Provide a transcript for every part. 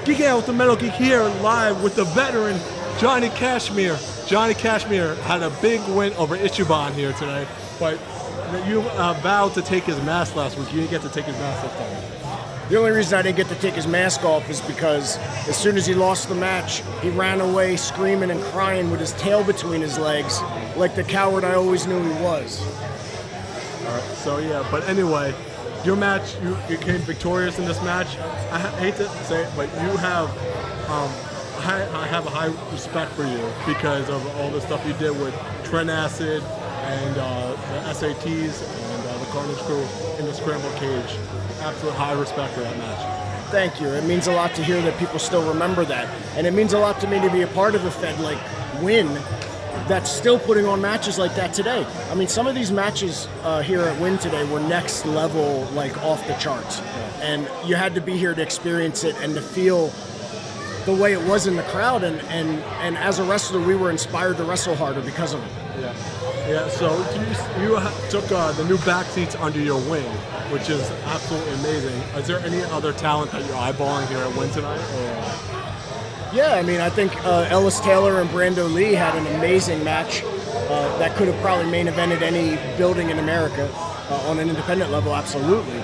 Geeking Out with the Metal Geek here live with the veteran Johnny Kashmere. Johnny Kashmere had a big win over Ichaban here today, but you vowed to take his mask last week. You didn't get to take his mask this time. The only reason I didn't get to take his mask off is because as soon as he lost the match, he ran away screaming and crying with his tail between his legs, like the coward I always knew he was. All right, so yeah, but anyway, your match, you came victorious in this match. I hate to say it, but you have, I have a high respect for you because of all the stuff you did with Trent Acid and the SATs and the Carnage Crew in the Scramble Cage. Absolute high respect for that match. Thank you. It means a lot to hear that people still remember that. And it means a lot to me to be a part of a Fed like Win that's still putting on matches like that today. I mean, some of these matches here at Win today were next level, like off the charts. And you had to be here to experience it and to feel the way it was in the crowd. And as a wrestler, we were inspired to wrestle harder because of it. Yeah, so you took the new back seats under your wing, which is absolutely amazing. Is there any other talent that you're eyeballing here at Win tonight? Or? Yeah, I mean, I think Ellis Taylor and Brando Lee had an amazing match that could have probably main evented any building in America on an independent level, absolutely.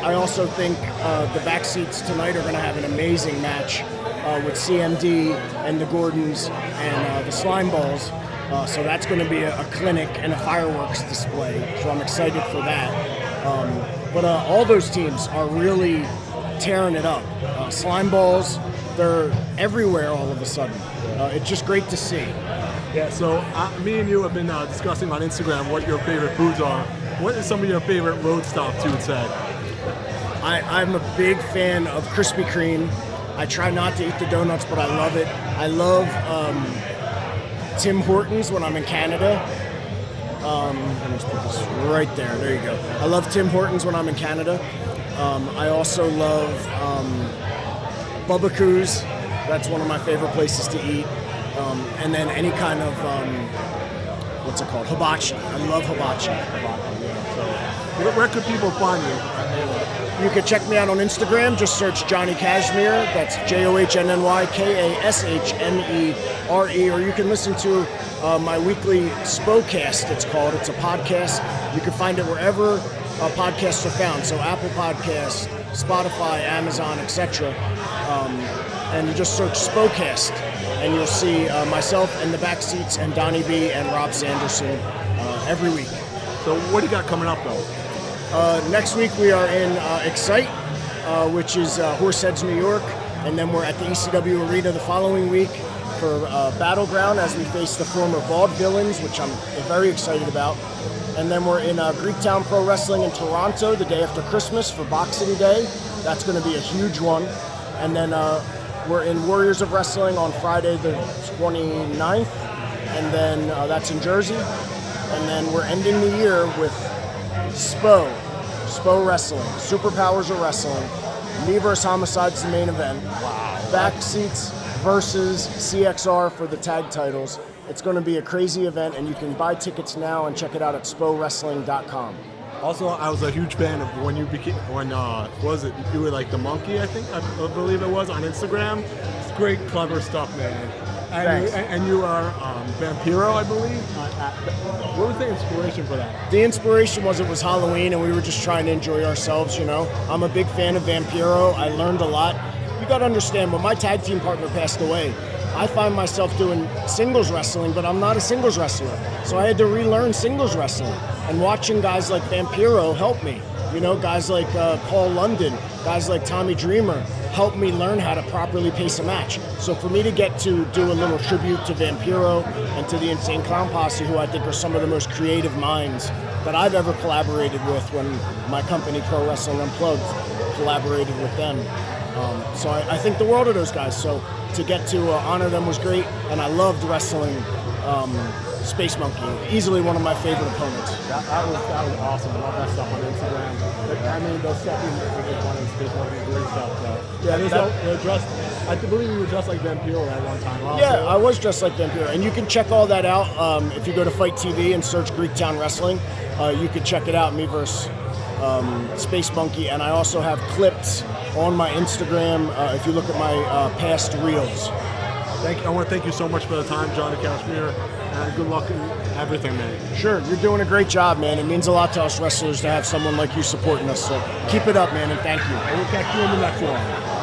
I also think the back seats tonight are going to have an amazing match with CMD and the Gordons and the Slime Balls. So that's going to be a clinic and a fireworks display. So I'm excited for that. But all those teams are really tearing it up. Slime Balls, they're everywhere all of a sudden. It's just great to see. Yeah, so me and you have been discussing on Instagram what your favorite foods are. What is some of your favorite road stops, you would say? I'm a big fan of Krispy Kreme. I try not to eat the donuts, but I love it. I love Tim Hortons when I'm in Canada. Let me just put this right there. There you go. I love Tim Hortons when I'm in Canada. I also love Bubba Coos. That's one of my favorite places to eat. And then any kind of, what's it called? Hibachi. I love hibachi. So, where could people find you? You can check me out on Instagram. Just search Johnny Kashmere. That's JOHNNY KASHMERE. Or you can listen to my weekly Spocast, it's called. It's a podcast. You can find it wherever podcasts are found. So Apple Podcasts, Spotify, Amazon, etc. And you just search Spocast, and you'll see myself in the back seats and Donnie B and Rob Sanderson every week. So what do you got coming up, though? Next week we are in Excite, which is Horseheads, New York, and then we're at the ECW Arena the following week for Battleground as we face the former Vaudevillains, which I'm very excited about. And then we're in Greektown Pro Wrestling in Toronto the day after Christmas for Boxing Day. That's going to be a huge one. And then we're in Warriors of Wrestling on Friday the 29th, and then that's in Jersey. And then we're ending the year with Spo Wrestling, Superpowers of Wrestling, me vs. Homicide's the main event. Wow. Back seats versus CXR for the tag titles. It's going to be a crazy event, and you can buy tickets now and check it out at spowrestling.com. Also, I was a huge fan of when you became, you were like the monkey, I believe it was, on Instagram. It's great, clever stuff, man. And you are Vampiro, I believe. What was the inspiration for that? The inspiration was it was Halloween and we were just trying to enjoy ourselves, you know. I'm a big fan of Vampiro. I learned a lot. You got to understand, when my tag team partner passed away, I find myself doing singles wrestling, but I'm not a singles wrestler. So I had to relearn singles wrestling. And watching guys like Vampiro help me. You know, guys like Paul London, guys like Tommy Dreamer helped me learn how to properly pace a match. So for me to get to do a little tribute to Vampiro and to the Insane Clown Posse, who I think are some of the most creative minds that I've ever collaborated with when my company, Pro Wrestling Unplugged, collaborated with them. So I think the world of those guys. So to get to honor them was great, and I loved wrestling Space Monkey, easily one of my favorite opponents. That was awesome. I love that stuff on Instagram. I mean, those stuff you make fun of Space Monkey, great stuff. So. Yeah, I believe you were dressed like Vampiro at one time. Also. Yeah, I was dressed like Vampiro, and you can check all that out if you go to Fight TV and search Greektown Wrestling. You can check it out, me versus Space Monkey, and I also have clips on my Instagram if you look at my past reels. I want to thank you so much for the time, Johnny Kashmere, and good luck in everything, man. Sure, you're doing a great job, man. It means a lot to us wrestlers to have someone like you supporting us. So keep it up, man, and thank you. And we'll catch you in the next one.